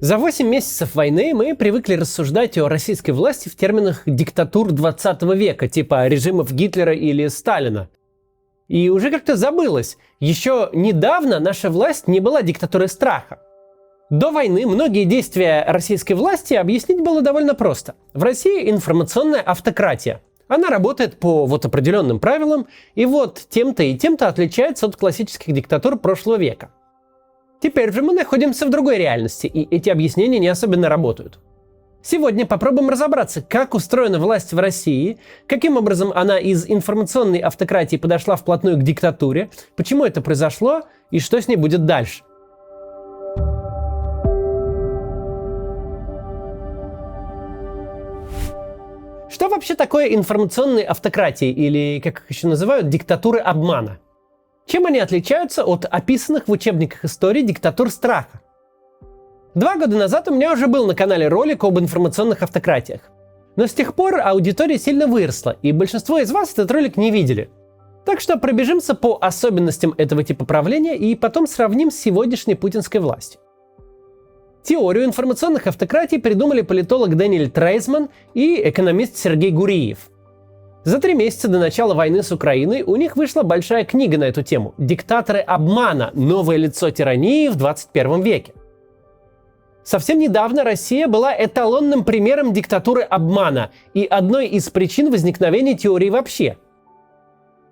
За 8 месяцев войны мы привыкли рассуждать о российской власти в терминах диктатур 20 века, типа режимов Гитлера или Сталина. И уже как-то забылось, еще недавно наша власть не была диктатурой страха. До войны многие действия российской власти объяснить было довольно просто. В России информационная автократия. Она работает по определенным правилам, и тем-то и тем-то отличается от классических диктатур прошлого века. Теперь же мы находимся в другой реальности, и эти объяснения не особенно работают. Сегодня попробуем разобраться, как устроена власть в России, каким образом она из информационной автократии подошла вплотную к диктатуре, почему это произошло и что с ней будет дальше. Что вообще такое информационные автократии, или, как их еще называют, диктатуры обмана? Чем они отличаются от описанных в учебниках истории диктатур страха? 2 года назад у меня уже был на канале ролик об информационных автократиях. Но с тех пор аудитория сильно выросла, и большинство из вас этот ролик не видели. Так что пробежимся по особенностям этого типа правления и потом сравним с сегодняшней путинской властью. Теорию информационных автократий придумали политолог Дэниэль Трейзман и экономист Сергей Гуриев. За 3 месяца до начала войны с Украиной у них вышла большая книга на эту тему «Диктаторы обмана. Новое лицо тирании в 21 веке». Совсем недавно Россия была эталонным примером диктатуры обмана и одной из причин возникновения теории вообще.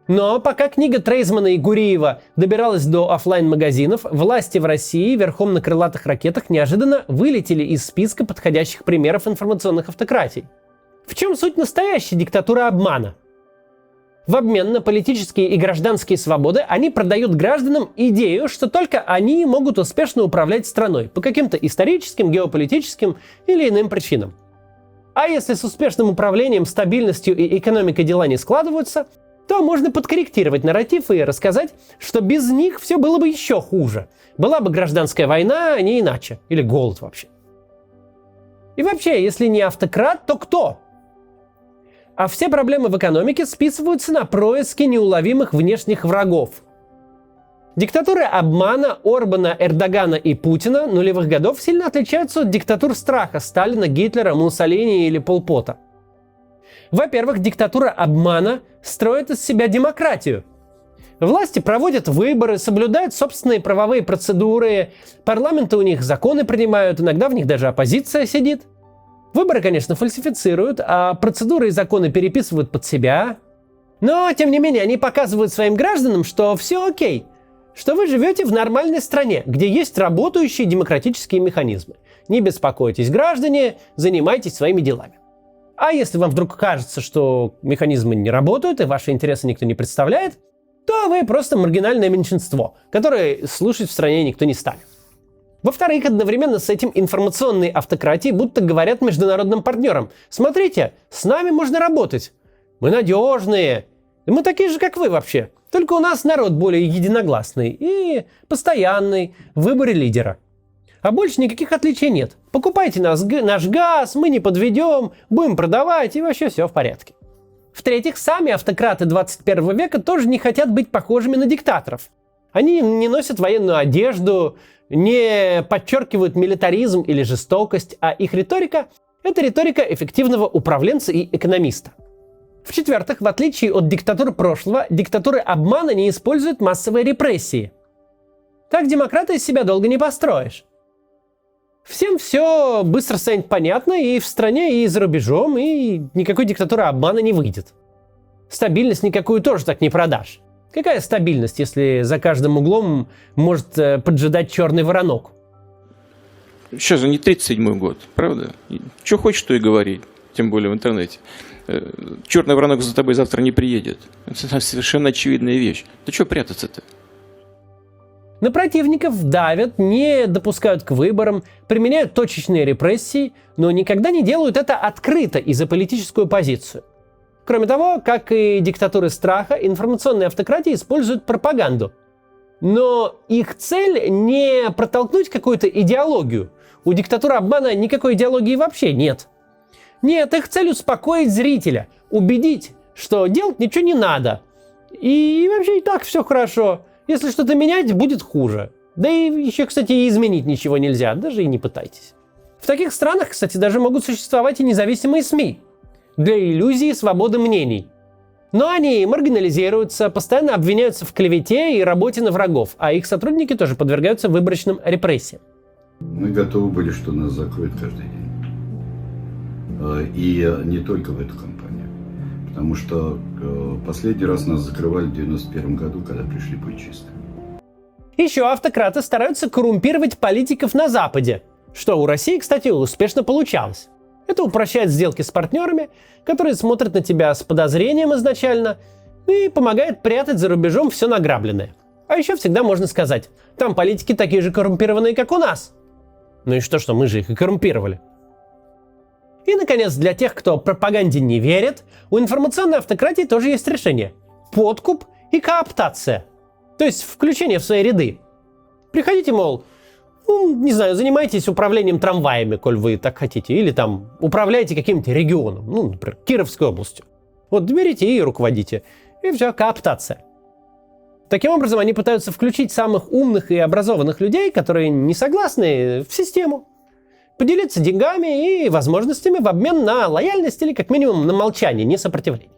Но пока книга Трейзмана и Гуриева добиралась до офлайн-магазинов, власти в России верхом на крылатых ракетах неожиданно вылетели из списка подходящих примеров информационных автократий. В чем суть настоящей диктатуры обмана? В обмен на политические и гражданские свободы они продают гражданам идею, что только они могут успешно управлять страной по каким-то историческим, геополитическим или иным причинам. А если с успешным управлением, стабильностью и экономикой дела не складываются, то можно подкорректировать нарратив и рассказать, что без них все было бы еще хуже. Была бы гражданская война, а не иначе. Или голод вообще. И вообще, если не автократ, то кто? А все проблемы в экономике списываются на происки неуловимых внешних врагов. Диктатуры обмана Орбана, Эрдогана и Путина нулевых годов сильно отличаются от диктатур страха Сталина, Гитлера, Муссолини или Пол Пота. Во-первых, диктатура обмана строит из себя демократию. Власти проводят выборы, соблюдают собственные правовые процедуры, парламенты у них законы принимают, иногда в них даже оппозиция сидит. Выборы, конечно, фальсифицируют, а процедуры и законы переписывают под себя. Но, тем не менее, они показывают своим гражданам, что все окей, что вы живете в нормальной стране, где есть работающие демократические механизмы. Не беспокойтесь, граждане, занимайтесь своими делами. А если вам вдруг кажется, что механизмы не работают и ваши интересы никто не представляет, то вы просто маргинальное меньшинство, которое слушать в стране никто не станет. Во-вторых, одновременно с этим информационные автократии будто говорят международным партнерам: смотрите, с нами можно работать, мы надежные, и мы такие же, как вы вообще, только у нас народ более единогласный и постоянный в выборе лидера. А больше никаких отличий нет. Покупайте наш газ, мы не подведем, будем продавать, и вообще все в порядке. В-третьих, сами автократы 21 века тоже не хотят быть похожими на диктаторов. Они не носят военную одежду, не подчеркивают милитаризм или жестокость, а их риторика – это риторика эффективного управленца и экономиста. В-четвертых, в отличие от диктатур прошлого, диктатуры обмана не используют массовые репрессии. Так демократа из себя долго не построишь. Всем все быстро станет понятно и в стране, и за рубежом, и никакой диктатуры обмана не выйдет. Стабильность никакую тоже так не продашь. Какая стабильность, если за каждым углом может поджидать черный воронок? Сейчас же не 37-й год, правда? Что хочешь, то и говори, тем более в интернете. Черный воронок за тобой завтра не приедет. Это совершенно очевидная вещь. Да что прятаться-то? На противников давят, не допускают к выборам, применяют точечные репрессии, но никогда не делают это открыто и за политическую позицию. Кроме того, как и диктатуры страха, информационные автократии используют пропаганду. Но их цель не протолкнуть какую-то идеологию. У диктатуры обмана никакой идеологии вообще нет. Нет, их цель успокоить зрителя, убедить, что делать ничего не надо. И вообще и так все хорошо. Если что-то менять, будет хуже. Да и еще, кстати, и изменить ничего нельзя, даже и не пытайтесь. В таких странах, кстати, даже могут существовать и независимые СМИ для иллюзии свободы мнений. Но они маргинализируются, постоянно обвиняются в клевете и работе на врагов, а их сотрудники тоже подвергаются выборочным репрессиям. Мы готовы были, что нас закроют каждый день. И не только в эту компанию. Потому что последний раз нас закрывали в 91 году, когда пришли путчисты. Еще автократы стараются коррумпировать политиков на Западе, что у России, кстати, успешно получалось. Это упрощает сделки с партнерами, которые смотрят на тебя с подозрением изначально, и помогает прятать за рубежом все награбленное. А еще всегда можно сказать, там политики такие же коррумпированные, как у нас. Ну и что, мы же их и коррумпировали. И, наконец, для тех, кто пропаганде не верит, у информационной автократии тоже есть решение. Подкуп и кооптация. То есть включение в свои ряды. Приходите, мол, не знаю, занимайтесь управлением трамваями, коль вы так хотите, или там управляете каким-нибудь регионом, например, Кировской областью. Вот берите и руководите. И все, кооптация. Таким образом, они пытаются включить самых умных и образованных людей, которые не согласны, в систему. Поделиться деньгами и возможностями в обмен на лояльность или, как минимум, на молчание, не сопротивление.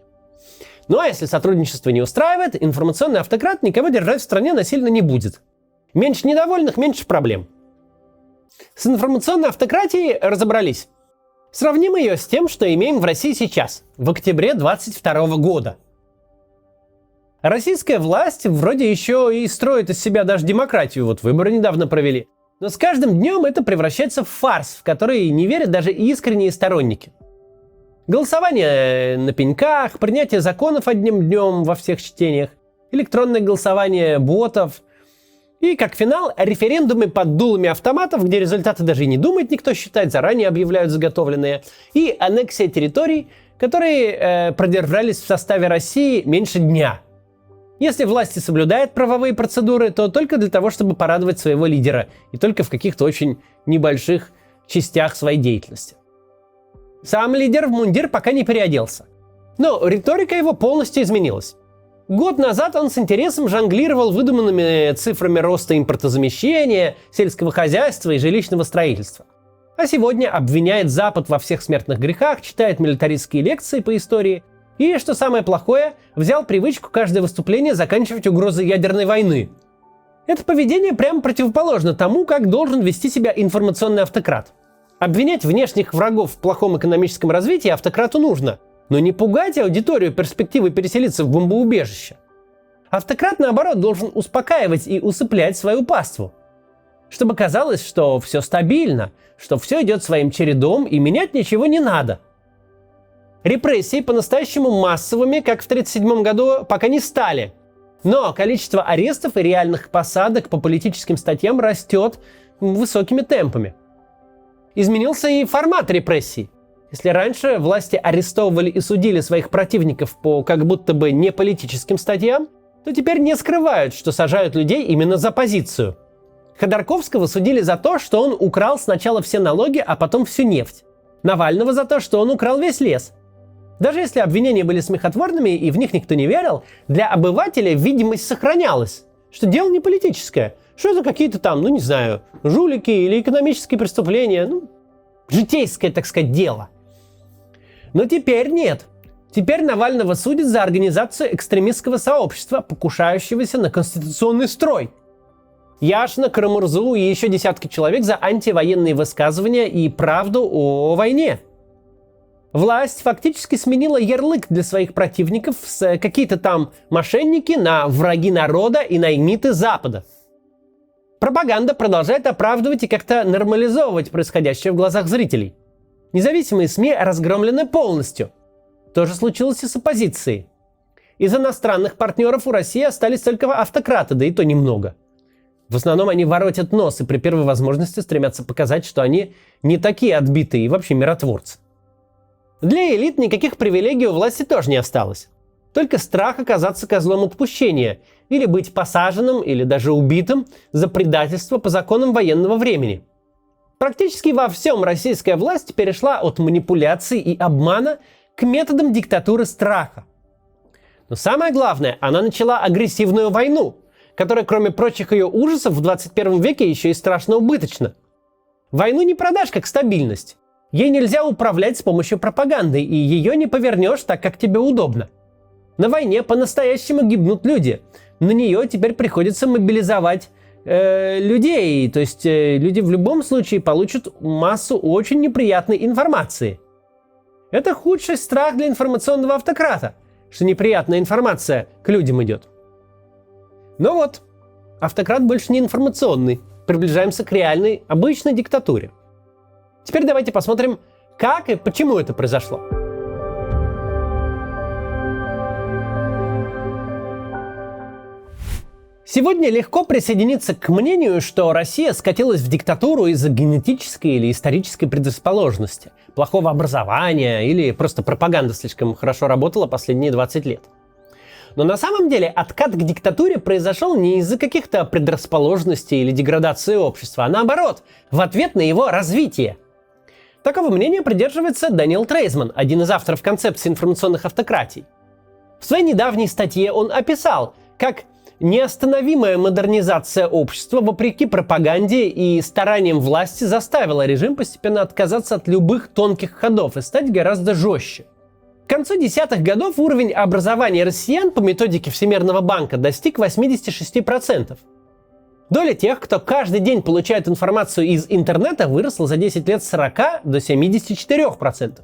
Ну а если сотрудничество не устраивает, информационный автократ никого держать в стране насильно не будет. Меньше недовольных, меньше проблем. С информационной автократией разобрались. Сравним ее с тем, что имеем в России сейчас, в октябре 2022 года. Российская власть вроде еще и строит из себя даже демократию, вот выборы недавно провели. Но с каждым днем это превращается в фарс, в который не верят даже искренние сторонники. Голосование на пеньках, принятие законов одним днем во всех чтениях, электронное голосование ботов и, как финал, референдумы под дулами автоматов, где результаты даже и не думает никто считать, заранее объявляют заготовленные, и аннексия территорий, которые продержались в составе России меньше дня. Если власти соблюдают правовые процедуры, то только для того, чтобы порадовать своего лидера, и только в каких-то очень небольших частях своей деятельности. Сам лидер в мундир пока не переоделся. Но риторика его полностью изменилась. Год назад он с интересом жонглировал выдуманными цифрами роста импортозамещения, сельского хозяйства и жилищного строительства. А сегодня обвиняет Запад во всех смертных грехах, читает милитаристские лекции по истории и, что самое плохое, взял привычку каждое выступление заканчивать угрозой ядерной войны. Это поведение прямо противоположно тому, как должен вести себя информационный автократ. Обвинять внешних врагов в плохом экономическом развитии автократу нужно, но не пугать аудиторию перспективой переселиться в бомбоубежище. Автократ, наоборот, должен успокаивать и усыплять свою паству. Чтобы казалось, что все стабильно, что все идет своим чередом и менять ничего не надо. Репрессии по-настоящему массовыми, как в 1937 году, пока не стали. Но количество арестов и реальных посадок по политическим статьям растет высокими темпами. Изменился и формат репрессий. Если раньше власти арестовывали и судили своих противников по как будто бы не политическим статьям, то теперь не скрывают, что сажают людей именно за позицию. Ходорковского судили за то, что он украл сначала все налоги, а потом всю нефть. Навального за то, что он украл весь лес. Даже если обвинения были смехотворными и в них никто не верил, для обывателя видимость сохранялась, что дело не политическое, что это какие-то там, жулики или экономические преступления, житейское, так сказать, дело. Но теперь нет. Теперь Навального судят за организацию экстремистского сообщества, покушающегося на конституционный строй. Яшина, Карамурзу и еще десятки человек за антивоенные высказывания и правду о войне. Власть фактически сменила ярлык для своих противников с какие-то там мошенники на враги народа и наймиты Запада. Пропаганда продолжает оправдывать и как-то нормализовывать происходящее в глазах зрителей. Независимые СМИ разгромлены полностью. То же случилось и с оппозицией. Из иностранных партнеров у России остались только автократы, да и то немного. В основном они воротят нос и при первой возможности стремятся показать, что они не такие отбитые и вообще миротворцы. Для элит никаких привилегий у власти тоже не осталось. Только страх оказаться козлом отпущения или быть посаженным или даже убитым за предательство по законам военного времени. Практически во всем российская власть перешла от манипуляций и обмана к методам диктатуры страха. Но самое главное, она начала агрессивную войну, которая, кроме прочих ее ужасов, в 21 веке еще и страшно убыточна. Войну не продашь как стабильность. Ей нельзя управлять с помощью пропаганды, и ее не повернешь так, как тебе удобно. На войне по-настоящему гибнут люди. На нее теперь приходится мобилизовать людей. То есть люди в любом случае получат массу очень неприятной информации. Это худший страх для информационного автократа, что неприятная информация к людям идет. Но вот, автократ больше не информационный. Приближаемся к реальной, обычной диктатуре. Теперь давайте посмотрим, как и почему это произошло. Сегодня легко присоединиться к мнению, что Россия скатилась в диктатуру из-за генетической или исторической предрасположенности, плохого образования или просто пропаганда слишком хорошо работала последние 20 лет. Но на самом деле откат к диктатуре произошел не из-за каких-то предрасположенностей или деградации общества, а наоборот, в ответ на его развитие. Такого мнения придерживается Дэниел Трейзман, один из авторов концепции информационных автократий. В своей недавней статье он описал, как неостановимая модернизация общества, вопреки пропаганде и стараниям власти, заставила режим постепенно отказаться от любых тонких ходов и стать гораздо жестче. К концу десятых годов уровень образования россиян по методике Всемирного банка достиг 86%. Доля тех, кто каждый день получает информацию из интернета, выросла за 10 лет с 40 до 74%.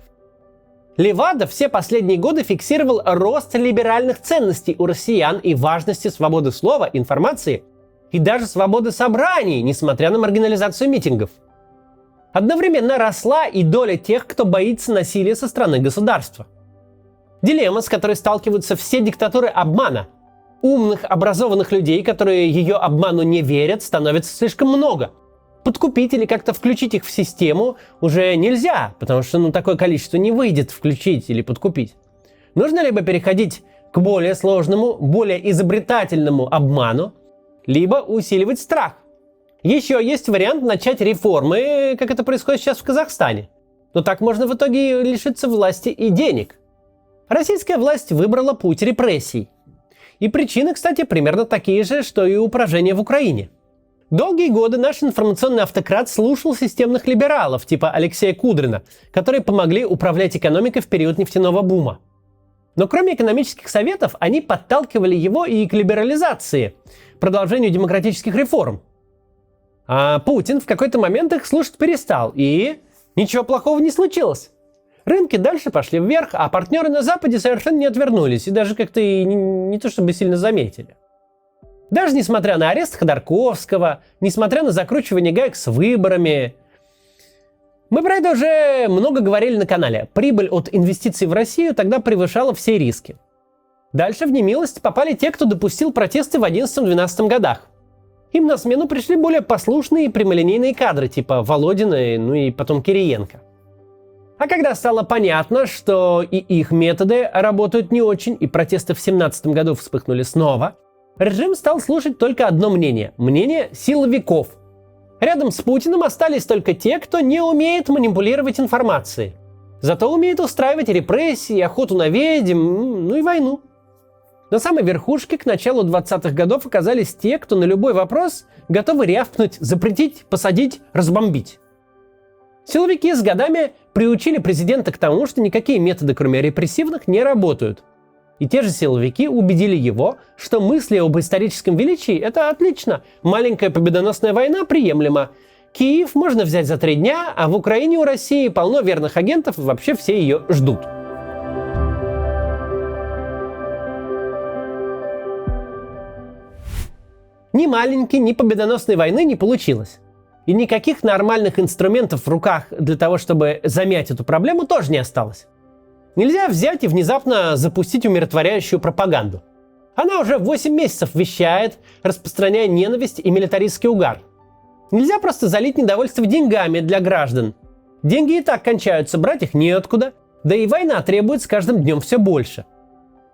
Левада все последние годы фиксировал рост либеральных ценностей у россиян и важности свободы слова, информации и даже свободы собраний, несмотря на маргинализацию митингов. Одновременно росла и доля тех, кто боится насилия со стороны государства. Дилемма, с которой сталкиваются все диктатуры обмана. Умных, образованных людей, которые ее обману не верят, становится слишком много. Подкупить или как-то включить их в систему уже нельзя, потому что такое количество не выйдет включить или подкупить. Нужно либо переходить к более сложному, более изобретательному обману, либо усиливать страх. Еще есть вариант начать реформы, как это происходит сейчас в Казахстане. Но так можно в итоге лишиться власти и денег. Российская власть выбрала путь репрессий. И причины, кстати, примерно такие же, что и у поражения в Украине. Долгие годы наш информационный автократ слушал системных либералов типа Алексея Кудрина, которые помогли управлять экономикой в период нефтяного бума. Но кроме экономических советов, они подталкивали его и к либерализации, продолжению демократических реформ. А Путин в какой-то момент их слушать перестал, и ничего плохого не случилось. Рынки дальше пошли вверх, а партнеры на Западе совершенно не отвернулись и даже как-то и не то чтобы сильно заметили. Даже несмотря на арест Ходорковского, несмотря на закручивание гаек с выборами. Мы про это уже много говорили на канале. Прибыль от инвестиций в Россию тогда превышала все риски. Дальше в немилость попали те, кто допустил протесты в 2011-2012 годах. Им на смену пришли более послушные и прямолинейные кадры, типа Володина, и потом Кириенко. А когда стало понятно, что и их методы работают не очень, и протесты в 2017 году вспыхнули снова, режим стал слушать только одно мнение – мнение силовиков. Рядом с Путиным остались только те, кто не умеет манипулировать информацией. Зато умеет устраивать репрессии, охоту на ведьм, и войну. На самой верхушке к началу 20-х годов оказались те, кто на любой вопрос готовы рявкнуть, запретить, посадить, разбомбить. Силовики с годами приучили президента к тому, что никакие методы, кроме репрессивных, не работают. И те же силовики убедили его, что мысли об историческом величии – это отлично, маленькая победоносная война приемлема. Киев можно взять за 3 дня, а в Украине у России полно верных агентов, и вообще все ее ждут. Ни маленькой, ни победоносной войны не получилось. И никаких нормальных инструментов в руках для того, чтобы замять эту проблему, тоже не осталось. Нельзя взять и внезапно запустить умиротворяющую пропаганду. Она уже 8 месяцев вещает, распространяя ненависть и милитаристский угар. Нельзя просто залить недовольство деньгами для граждан. Деньги и так кончаются, брать их неоткуда, да и война требует с каждым днем все больше.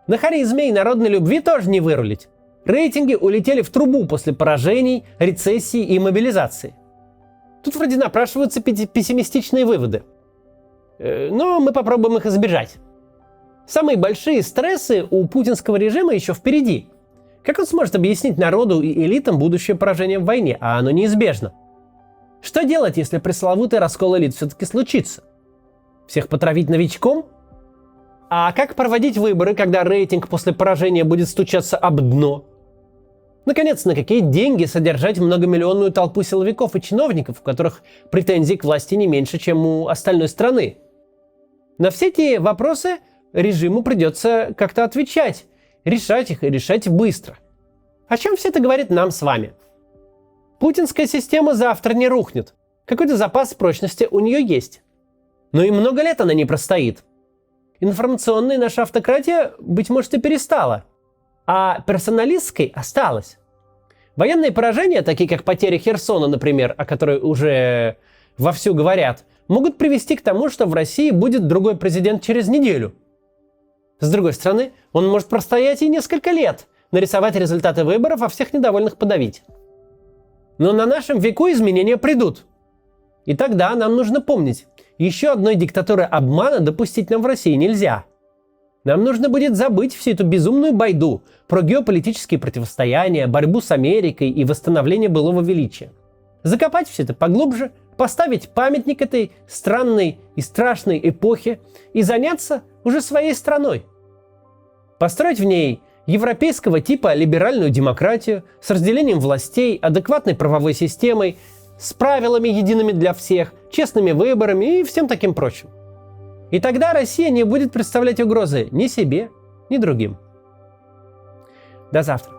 На харизме и народной любви тоже не вырулить. Рейтинги улетели в трубу после поражений, рецессии и мобилизации. Тут вроде напрашиваются пессимистичные выводы. Но мы попробуем их избежать. Самые большие стрессы у путинского режима еще впереди. Как он сможет объяснить народу и элитам будущее поражение в войне, а оно неизбежно? Что делать, если пресловутый раскол элит все-таки случится? Всех потравить новичком? А как проводить выборы, когда рейтинг после поражения будет стучаться об дно? Наконец, на какие деньги содержать многомиллионную толпу силовиков и чиновников, у которых претензий к власти не меньше, чем у остальной страны? На все эти вопросы режиму придется как-то отвечать, решать их и решать быстро. О чем все это говорит нам с вами? Путинская система завтра не рухнет. Какой-то запас прочности у нее есть. Но и много лет она не простоит. Информационная наша автократия, быть может, и перестала. А персоналистской осталась. Военные поражения, такие как потеря Херсона, например, о которой уже вовсю говорят, могут привести к тому, что в России будет другой президент через неделю. С другой стороны, он может простоять и несколько лет, нарисовать результаты выборов, а всех недовольных подавить. Но на нашем веку изменения придут. И тогда нам нужно помнить, еще одной диктатуры обмана допустить нам в России нельзя. Нам нужно будет забыть всю эту безумную байду про геополитические противостояния, борьбу с Америкой и восстановление былого величия. Закопать все это поглубже, поставить памятник этой странной и страшной эпохе и заняться уже своей страной. Построить в ней европейского типа либеральную демократию с разделением властей, адекватной правовой системой, с правилами едиными для всех, честными выборами и всем таким прочим. И тогда Россия не будет представлять угрозы ни себе, ни другим. До завтра.